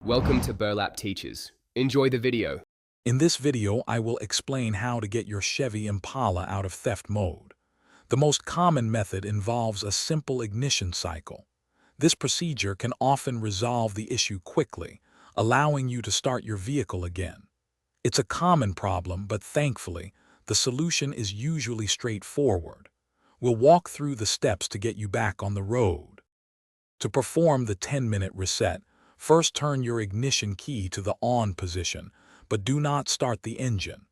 Welcome to Burlap Teachers. Enjoy the video. In this video, I will explain how to get your Chevy Impala out of theft mode. The most common method involves a simple ignition cycle. This procedure can often resolve the issue quickly, allowing you to start your vehicle again. It's a common problem, but thankfully, the solution is usually straightforward. We'll walk through the steps to get you back on the road. To perform the 10-minute reset, first turn your ignition key to the on position, but do not start the engine.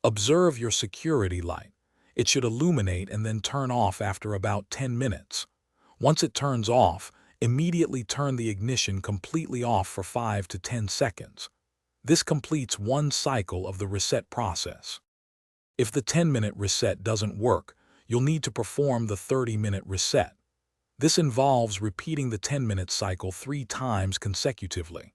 Observe your security light. It should illuminate and then turn off after about 10 minutes. Once it turns off, immediately turn the ignition completely off for 5 to 10 seconds. This completes one cycle of the reset process. If the 10-minute reset doesn't work, you'll need to perform the 30-minute reset. This involves repeating the 10-minute cycle 3 times consecutively.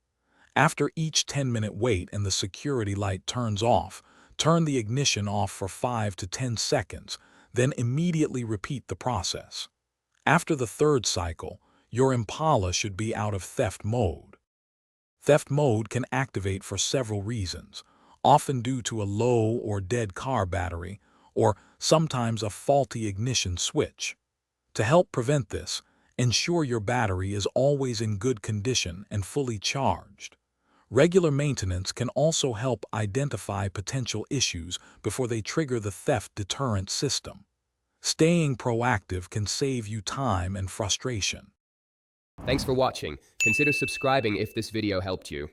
After each 10-minute wait and the security light turns off, turn the ignition off for 5 to 10 seconds, then immediately repeat the process. After the third cycle, your Impala should be out of theft mode. Theft mode can activate for several reasons, often due to a low or dead car battery, or sometimes a faulty ignition switch. To help prevent this, ensure your battery is always in good condition and fully charged. Regular maintenance can also help identify potential issues before they trigger the theft deterrent system. Staying proactive can save you time and frustration. Thanks for watching. Consider subscribing if this video helped you.